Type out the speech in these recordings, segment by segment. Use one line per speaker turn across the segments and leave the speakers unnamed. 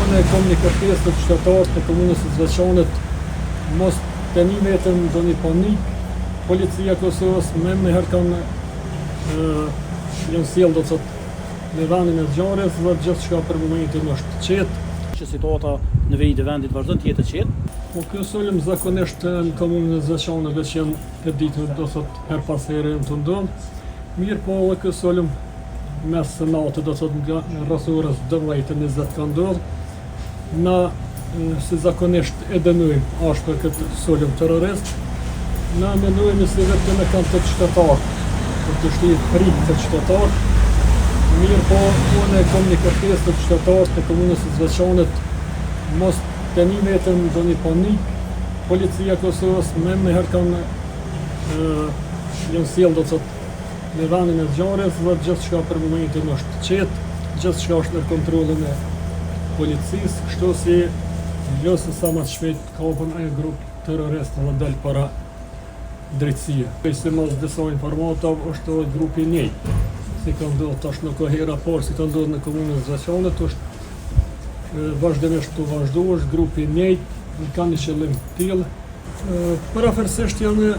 unë e komunikativës të qytetarët të komunës së Zveçanit mos tani vetëm ndonjë panik. Policia e Kosovës më herë kanë janë sjellë do të thotë në vendin e zgjarjes dhe gjithçka për momentin është qetë.
Që situata në veri të vendit vazhdon të jetë e qetë.
Po ky sulm zakonisht në komunën e Zveçanit që janë e ditur do thotë her pas here të ndodh. Mirë po edhe ky sulm mes natë do thotë nga rreth orës 12:20 ka ndodhur. Na si zakonisht e dënojmë ashtu këtë sulm terrorist. Na mendojmë se vetëm e kanë të qytetarët, për të shtirë frikë të qytetarët. Mirë po, unë e komunikativës të qytetarët të komunës së Zveçanit mos tani vetëm ndonjë panik. Policia e Kosovës më herë kanë janë sjellë do të thotë në vendin e zgjarjes dhe gjithçka për momentin është qetë, gjithçka është në kontrollin e policisë, kështu si lësë sa më shpejt kapën ai grup terrorist dhe dal para drejtësie. Si mos disa informata është edhe grupi i njëjtë. Si ka ndodhur tash në kohëra parë, si ka ndodhur në komunën e Zveçanit, është vazhdimisht të vazhduar, grupi i njëjtë, kanë një qëllim të tillë. Parafërsisht janë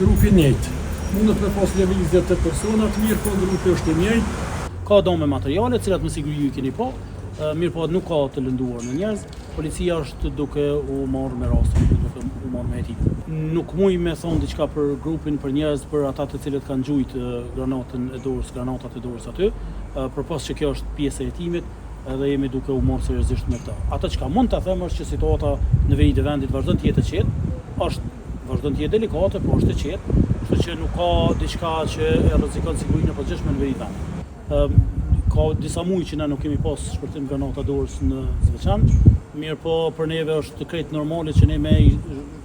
grupi i njëjtë. Mundet me pas lëvizje të persona të mirë, po grupi është i njëjtë.
Ka dhome materiale, cilat me siguri ju i keni po, mirë po nuk ka të lënduar në njerëz. Policia është duke u marrë me rastin, duke u marrë me hetim. Nuk muj me thonë diçka për grupin, për njerëz, për ata të cilët kanë gjujt granatat e dorës aty, përpos që kjo është pjesë e hetimit, edhe jemi duke u marrë seriozisht me këtë. Ata çka mund ta them është që situata në veri të vendit vazhdon të jetë e qetë, vazhdon të jetë delikate, por është e qetë, kështu që nuk ka diçka që e rrezikon sigurinë e posaçme në veri të vendit. Ka disa muaj që na nuk kemi pas shpërthim granata dorës në Zveçan, mirë po për neve është krejt normale që ne me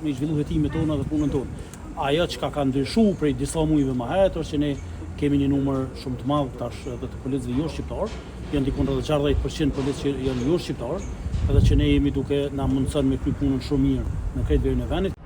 zhvillu hetimet tona dhe punën tonë. Ajo që ka ndryshuar prej disa muajve më herët është që ne kemi një numër shumë të madh tash edhe të policëve jo shqiptar, janë diku rreth 60% policë që janë jo shqiptar, edhe që ne jemi duke na mundson me kry punën shumë mirë në krejt verin e vendit.